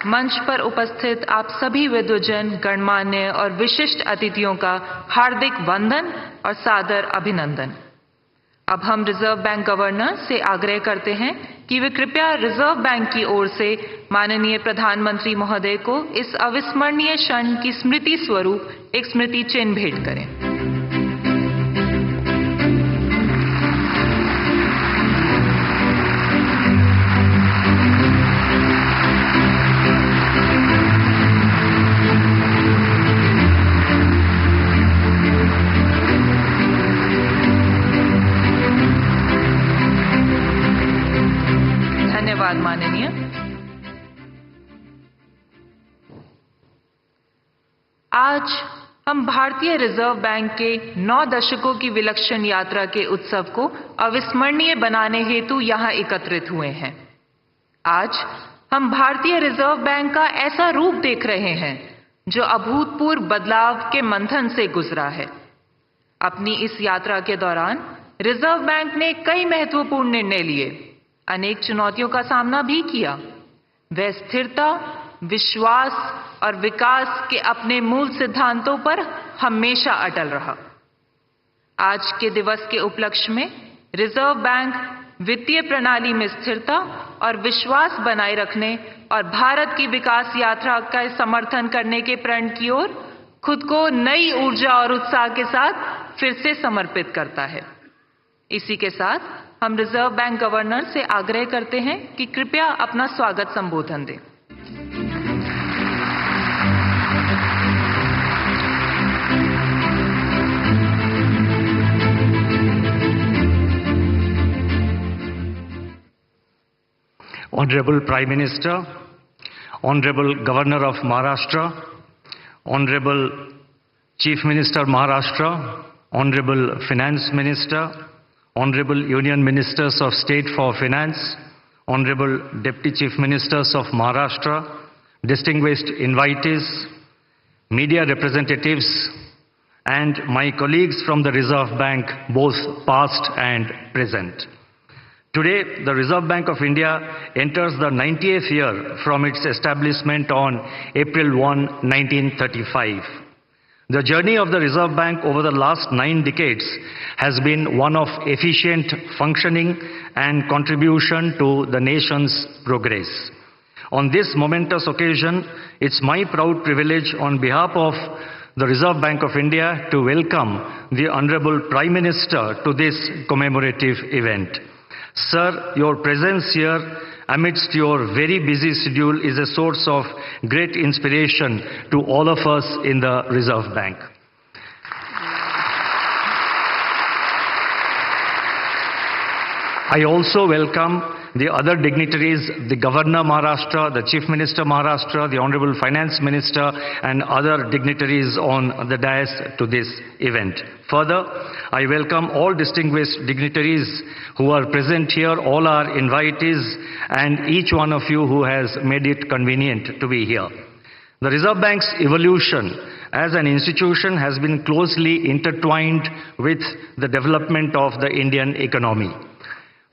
मंच पर उपस्थित आप सभी विद्वजन, गणमान्य और विशिष्ट अतिथियों का हार्दिक वंदन और सादर अभिनंदन। अब हम रिजर्व बैंक गवर्नर से आग्रह करते हैं कि वे कृपया रिजर्व बैंक की ओर से माननीय प्रधानमंत्री महोदय को इस अविस्मरणीय क्षण की स्मृति स्वरूप एक स्मृति चिन्ह भेंट करें। धन्यवाद माननीय। आज हम भारतीय रिजर्व बैंक के 9 दशकों की विलक्षण यात्रा के उत्सव को अविस्मरणीय बनाने हेतु यहाँ एकत्रित हुए हैं। आज हम भारतीय रिजर्व बैंक का ऐसा रूप देख रहे हैं जो अभूतपूर्व बदलाव के मंथन से गुजरा है। अपनी इस यात्रा के दौरान रिजर्व बैंक ने कई महत्वपूर्ण निर्णय लिए, अनेक चुनौतियों का सामना भी किया। वह स्थिरता, विश्वास और विकास के अपने मूल सिद्धांतों पर हमेशा अटल रहा। आज के दिवस के उपलक्ष्य में रिजर्व बैंक वित्तीय प्रणाली में स्थिरता और विश्वास बनाए रखने और भारत की विकास यात्रा का समर्थन करने के प्रण की ओर खुद को नई ऊर्जा और उत्साह के साथ फिर से समर्पित करता है। इसी के साथ हम रिजर्व बैंक गवर्नर से आग्रह करते हैं कि कृपया अपना स्वागत संबोधन दें। Honorable Prime Minister, Honorable Governor of Maharashtra, Honorable Chief Minister Maharashtra, Honorable Finance Minister, Honorable Union Ministers of State for Finance, Honorable Deputy Chief Ministers of Maharashtra, distinguished invitees, media representatives, and my colleagues from the Reserve Bank, both past and present. Today, the Reserve Bank of India enters the 90th year from its establishment on April 1, 1935. The journey of the Reserve Bank over the last 9 decades has been one of efficient functioning and contribution to the nation's progress. On this momentous occasion, it's my proud privilege on behalf of the Reserve Bank of India to welcome the Honorable Prime Minister to this commemorative event. Sir, your presence here amidst your very busy schedule is a source of great inspiration to all of us in the Reserve Bank. I also welcome the other dignitaries, the Governor Maharashtra, the Chief Minister Maharashtra, the Honorable Finance Minister, and other dignitaries on the dais to this event. Further, I welcome all distinguished dignitaries who are present here, all our invitees, and each one of you who has made it convenient to be here. The Reserve Bank's evolution as an institution has been closely intertwined with the development of the Indian economy.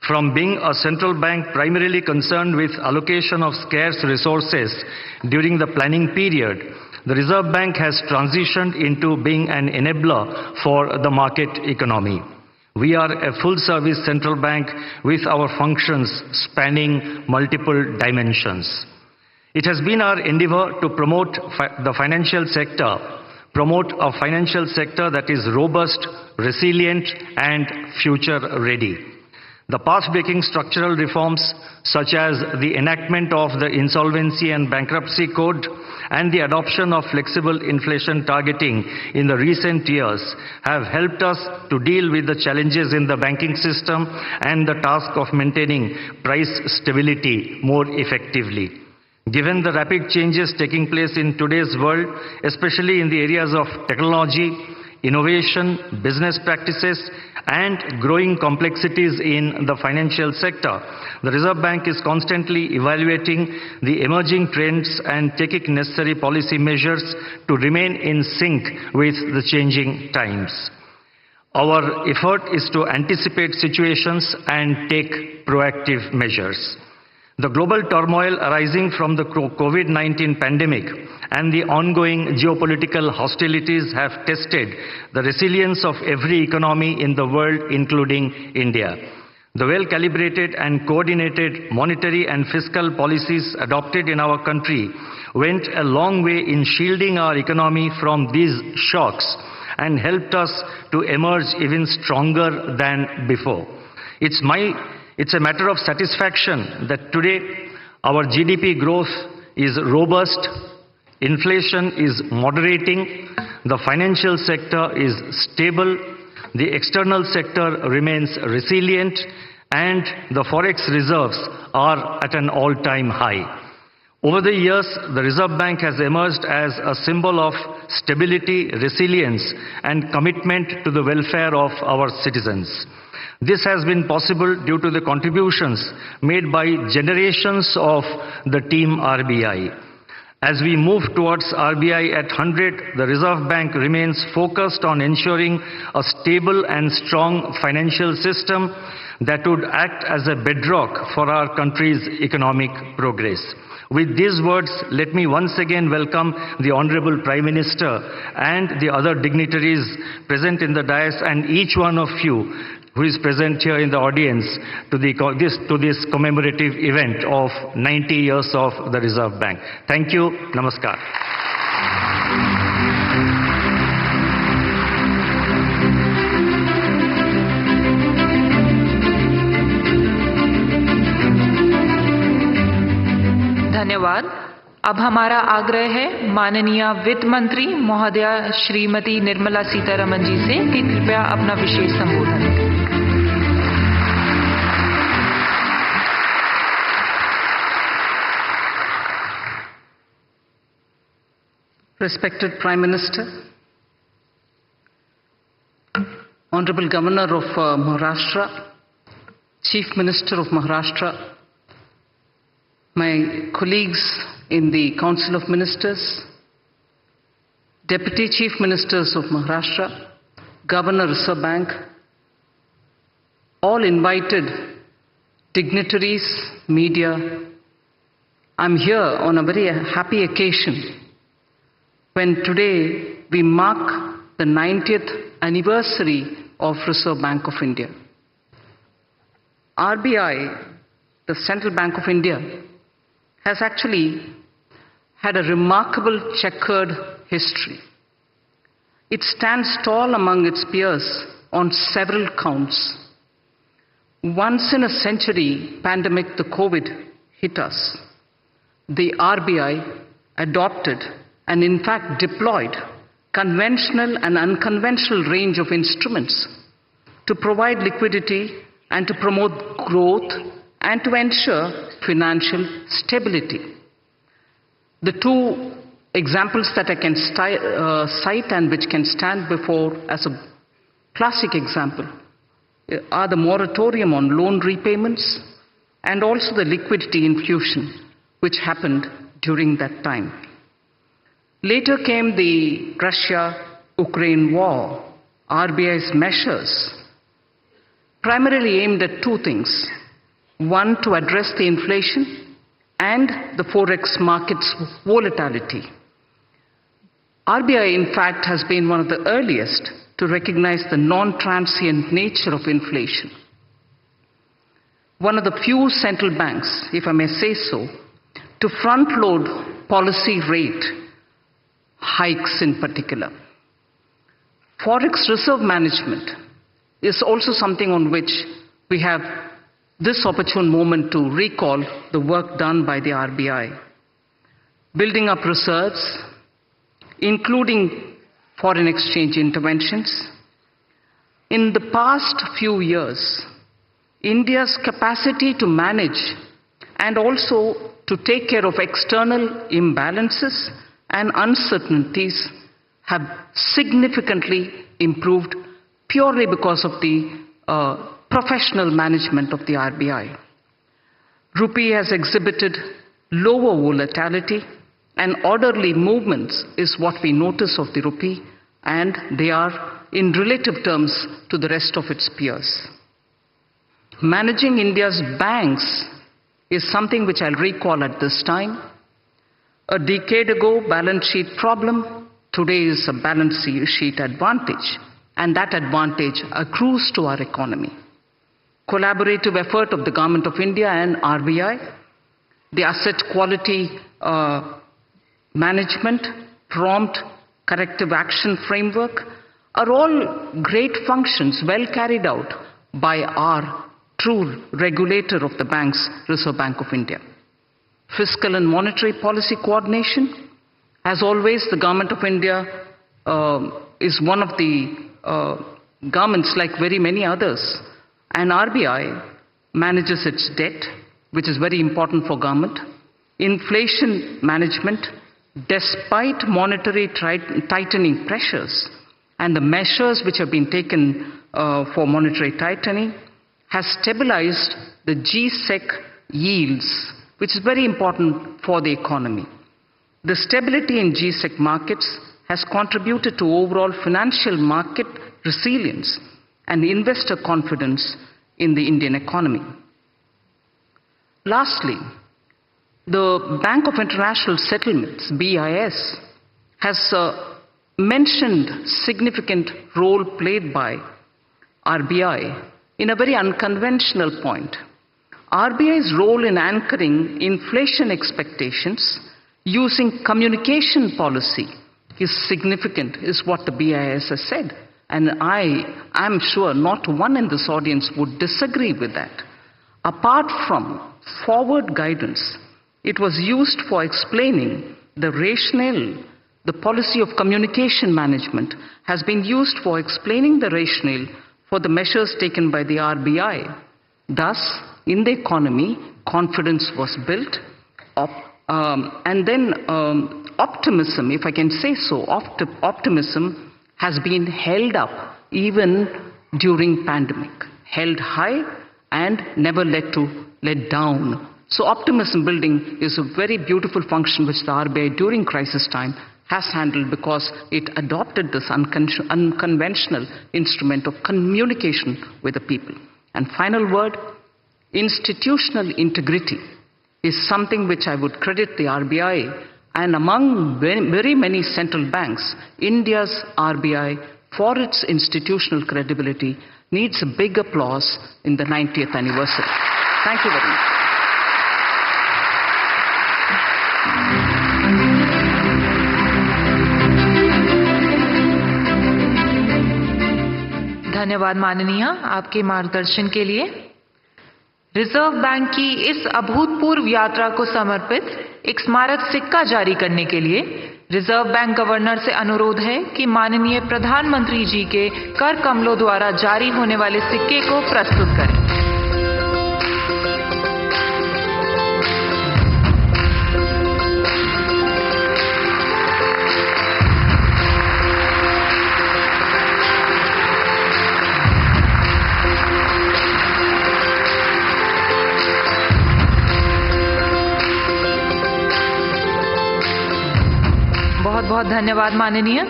From being a central bank primarily concerned with allocation of scarce resources during the planning period, the Reserve Bank has transitioned into being an enabler for the market economy. We are a full-service central bank with our functions spanning multiple dimensions. It has been our endeavor to promote the financial sector, promote a financial sector that is robust, resilient, and future-ready. The path-breaking structural reforms, such as the enactment of the Insolvency and Bankruptcy Code and the adoption of flexible inflation targeting in the recent years, have helped us to deal with the challenges in the banking system and the task of maintaining price stability more effectively. Given the rapid changes taking place in today's world, especially in the areas of technology, innovation, business practices, and growing complexities in the financial sector, the Reserve Bank is constantly evaluating the emerging trends and taking necessary policy measures to remain in sync with the changing times. Our effort is to anticipate situations and take proactive measures. The global turmoil arising from the COVID-19 pandemic and the ongoing geopolitical hostilities have tested the resilience of every economy in the world, including India. The well-calibrated and coordinated monetary and fiscal policies adopted in our country went a long way in shielding our economy from these shocks and helped us to emerge even stronger than before. It's a matter of satisfaction that today our GDP growth is robust, inflation is moderating, the financial sector is stable, the external sector remains resilient, and the forex reserves are at an all-time high. Over the years, the Reserve Bank has emerged as a symbol of stability, resilience, and commitment to the welfare of our citizens. This has been possible due to the contributions made by generations of the team RBI. As we move towards RBI at 100, the Reserve Bank remains focused on ensuring a stable and strong financial system that would act as a bedrock for our country's economic progress. With these words, let me once again welcome the Honorable Prime Minister and the other dignitaries present in the dais and each one of you who is present here in the audience to this commemorative event of 90 years of the Reserve Bank. Thank you. Namaskar. धन्यवाद। अब हमारा आग्रह है माननीय वित्त मंत्री महोदया श्रीमती निर्मला सीतारमण जी से कि कृपया अपना विशेष संबोधन दें। Respected Prime Minister, Honorable Governor of Maharashtra, Chief Minister of Maharashtra, my colleagues in the Council of Ministers, Deputy Chief Ministers of Maharashtra, Governor Reserve Bank, all invited dignitaries, media, I'm here on a very happy occasion when today we mark the 90th anniversary of Reserve Bank of India. RBI, the Central Bank of India, has actually had a remarkable checkered history. It stands tall among its peers on several counts. Once in a century pandemic, the COVID, hit us. The RBI adopted and in fact deployed conventional and unconventional range of instruments to provide liquidity and to promote growth and to ensure financial stability. The two examples that I can cite and which can stand before as a classic example are the moratorium on loan repayments and also the liquidity infusion which happened during that time. Later came the Russia-Ukraine war. RBI's measures primarily aimed at two things. One, to address the inflation and the forex market's volatility. RBI, in fact, has been one of the earliest to recognize the non-transient nature of inflation. One of the few central banks, if I may say so, to front-load policy rate hikes in particular. Forex reserve management is also something on which we have this opportune moment to recall the work done by the RBI. Building up reserves, including foreign exchange interventions. In the past few years, India's capacity to manage and also to take care of external imbalances and uncertainties have significantly improved purely because of the professional management of the RBI. Rupee has exhibited lower volatility and orderly movements is what we notice of the rupee, and they are in relative terms to the rest of its peers. Managing India's banks is something which I'll recall at this time. A decade ago, balance sheet problem, today is a balance sheet advantage, and that advantage accrues to our economy. Collaborative effort of the Government of India and RBI, the asset quality management, prompt corrective action framework are all great functions well carried out by our true regulator of the banks, Reserve Bank of India. Fiscal and monetary policy coordination, as always, the Government of India is one of the governments, like very many others, and RBI manages its debt, which is very important for government. Inflation management, despite monetary tightening pressures and the measures which have been taken for monetary tightening, has stabilized the G-Sec yields, which is very important for the economy. The stability in G-Sec markets has contributed to overall financial market resilience and investor confidence in the Indian economy. Lastly, the Bank of International Settlements, BIS, has mentioned significant role played by RBI in a very unconventional point. RBI's role in anchoring inflation expectations using communication policy is significant, is what the BIS has said. And I'm sure not one in this audience would disagree with that. Apart from forward guidance, it was used for explaining the rationale. The policy of communication management has been used for explaining the rationale for the measures taken by the RBI. Thus, in the economy, confidence was built, and then optimism, if I can say so, optimism has been held up even during pandemic, held high and never let down. So optimism building is a very beautiful function which the RBI during crisis time has handled, because it adopted this unconventional instrument of communication with the people. And final word, institutional integrity is something which I would credit the RBI, and among very many central banks, India's RBI, for its institutional credibility, needs a big applause in the 90th anniversary. Thank you very much. धन्यवाद माननीय आपके मार्गदर्शन के लिए। Reserve bank की इस अभूतपूर्व यात्रा को समर्पित एक स्मारक सिक्का जारी करने के लिए रिजर्व बैंक गवर्नर से अनुरोध है कि माननीय प्रधानमंत्री जी के कर कमलों द्वारा जारी होने वाले सिक्के को प्रस्तुत करें। बहुत बहुत धन्यवाद माननीय।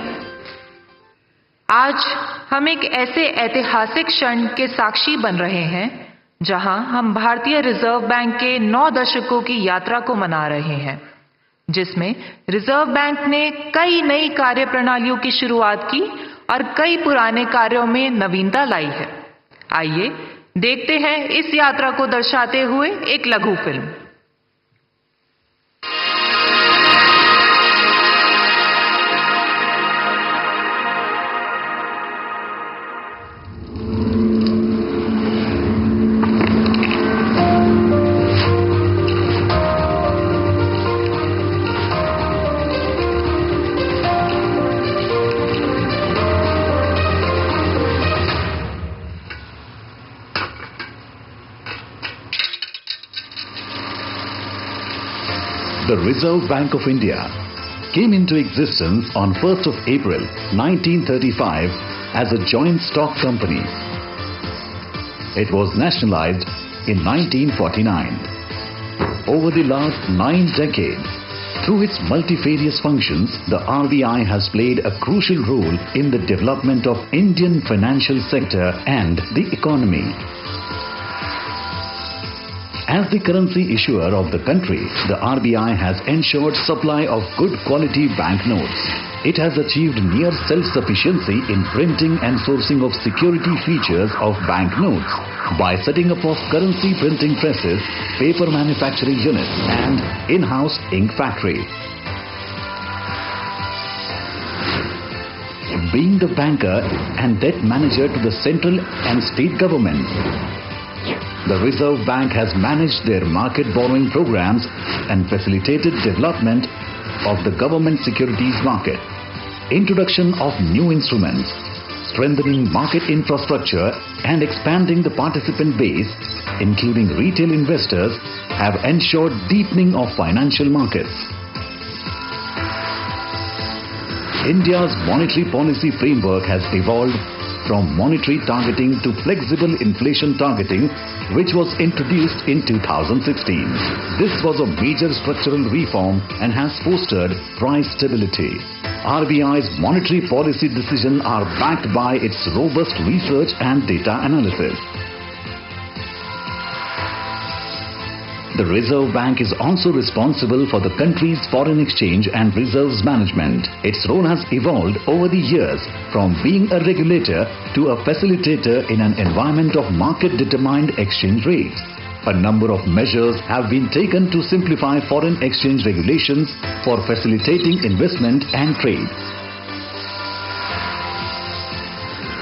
आज हम एक ऐसे ऐतिहासिक क्षण के साक्षी बन रहे हैं जहां हम भारतीय रिजर्व बैंक के 9 दशकों की यात्रा को मना रहे हैं, जिसमें रिजर्व बैंक ने कई नई कार्यप्रणालियों की शुरुआत की और कई पुराने कार्यों में नवीनता लाई है। आइए देखते हैं इस यात्रा को दर्शाते हुए एक लघु film. The Reserve Bank of India came into existence on 1st of April 1935 as a joint stock company. It was nationalized in 1949. Over the last 9 decades, through its multifarious functions, the RBI has played a crucial role in the development of Indian financial sector and the economy. As the currency issuer of the country, the RBI has ensured supply of good quality banknotes. It has achieved near self-sufficiency in printing and sourcing of security features of banknotes by setting up of currency printing presses, paper manufacturing units and in-house ink factory. Being the banker and debt manager to the central and state governments, the Reserve Bank has managed their market borrowing programs and facilitated development of the government securities market, introduction of new instruments, strengthening market infrastructure and expanding the participant base, including retail investors, have ensured deepening of financial markets. India's monetary policy framework has evolved from monetary targeting to flexible inflation targeting, which was introduced in 2016. This was a major structural reform and has fostered price stability. RBI's monetary policy decisions are backed by its robust research and data analysis. The Reserve Bank is also responsible for the country's foreign exchange and reserves management. Its role has evolved over the years from being a regulator to a facilitator in an environment of market-determined exchange rates. A number of measures have been taken to simplify foreign exchange regulations for facilitating investment and trade.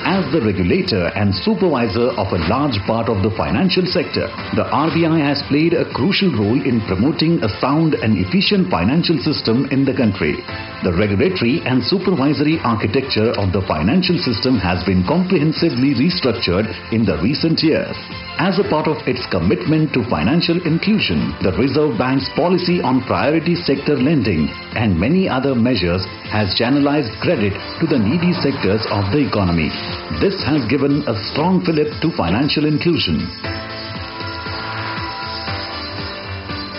As the regulator and supervisor of a large part of the financial sector, the RBI has played a crucial role in promoting a sound and efficient financial system in the country. The regulatory and supervisory architecture of the financial system has been comprehensively restructured in the recent years. As a part of its commitment to financial inclusion, the Reserve Bank's policy on priority sector lending and many other measures has channelized credit to the needy sectors of the economy. This has given a strong fillip to financial inclusion.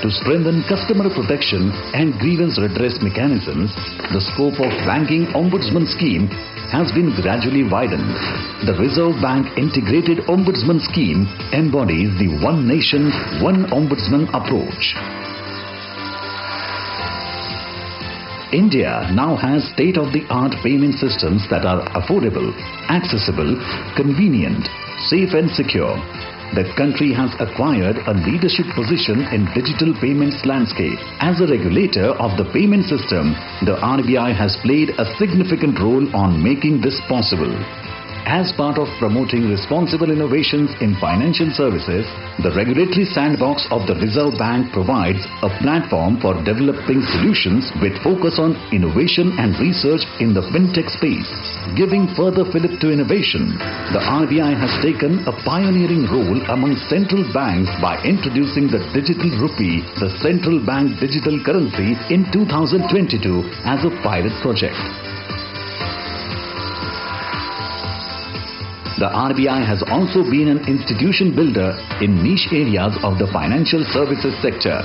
To strengthen customer protection and grievance redress mechanisms, the scope of Banking Ombudsman Scheme has been gradually widened. The Reserve Bank Integrated Ombudsman Scheme embodies the One Nation, One Ombudsman approach. India now has state-of-the-art payment systems that are affordable, accessible, convenient, safe and secure. The country has acquired a leadership position in digital payments landscape. As a regulator of the payment system, the RBI has played a significant role on making this possible. As part of promoting responsible innovations in financial services, the regulatory sandbox of the Reserve Bank provides a platform for developing solutions with focus on innovation and research in the fintech space. Giving further fillip to innovation, the RBI has taken a pioneering role among central banks by introducing the digital rupee, the central bank digital currency, in 2022 as a pilot project. The RBI has also been an institution builder in niche areas of the financial services sector.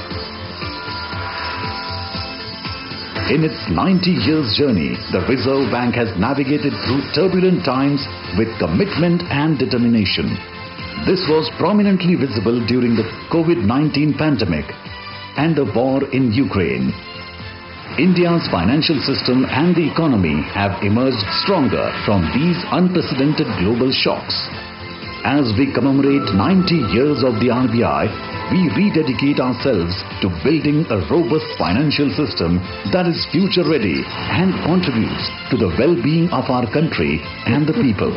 In its 90 years journey, the Reserve Bank has navigated through turbulent times with commitment and determination. This was prominently visible during the COVID-19 pandemic and the war in Ukraine. India's financial system and the economy have emerged stronger from these unprecedented global shocks. As we commemorate 90 years of the RBI, we rededicate ourselves to building a robust financial system that is future-ready and contributes to the well-being of our country and the people.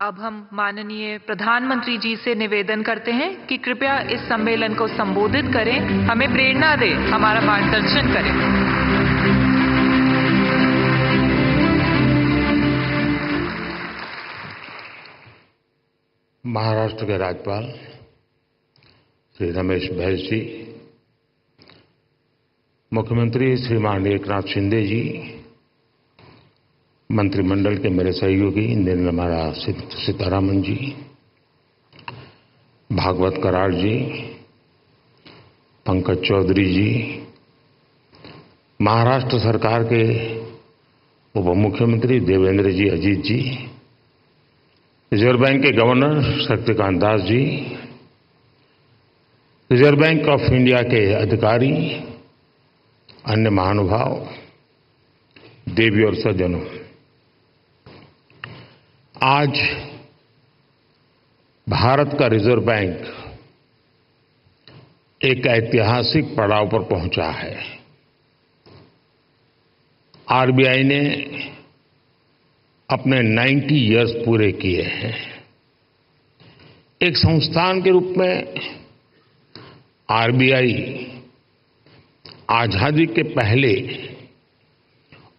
अब हम माननीय प्रधानमंत्री जी से निवेदन करते हैं कि कृपया इस सम्मेलन को संबोधित करें, हमें प्रेरणा दें, हमारा मार्गदर्शन करें। महाराष्ट्र के राज्यपाल श्री रमेश बैस जी, मुख्यमंत्री श्रीमान एकनाथ शिंदे जी, मंत्रिमंडल के मेरे सहयोगी निर्मला सीतारमण जी, भागवत कराड़ जी, पंकज चौधरी जी, महाराष्ट्र सरकार के उप मुख्यमंत्री देवेंद्र जी अजीत जी, रिजर्व बैंक के governor Shaktikanta Das ji, reserve bank of India के अधिकारी, अन्य महानुभाव, देवी और सज्जनों, आज भारत का रिजर्व बैंक एक ऐतिहासिक पड़ाव पर पहुंचा है। आरबीआई ने अपने 90 इयर्स पूरे किए हैं। एक संस्थान के रूप में आरबीआई आजादी के पहले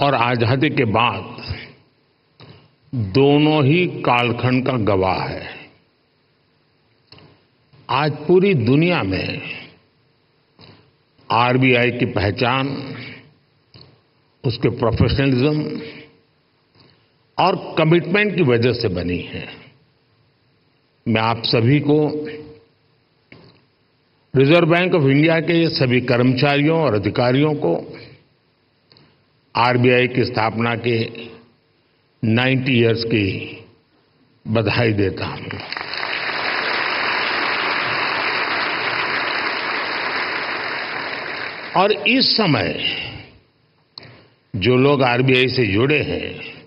और आजादी के बाद दोनों ही कालखंड का गवाह है। आज पूरी दुनिया में आरबीआई की पहचान उसके प्रोफेशनलिज्म और कमिटमेंट की वजह से बनी है। मैं आप सभी को रिजर्व बैंक ऑफ इंडिया के सभी कर्मचारियों और अधिकारियों को आरबीआई की स्थापना के 90 इयर्स की बधाई देता हूं। और इस समय जो लोग आरबीआई से जुड़े हैं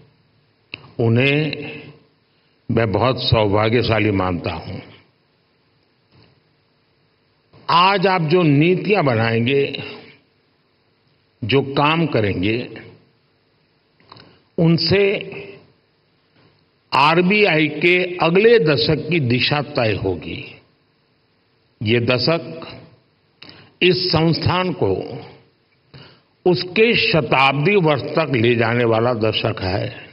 उन्हें मैं बहुत सौभाग्यशाली मानता हूं। आज आप जो नीतियां बनाएंगे, जो काम करेंगे, उनसे आरबीआई के अगले दशक की दिशा तय होगी। ये दशक इस संस्थान को उसके शताब्दी वर्ष तक ले जाने वाला दशक है।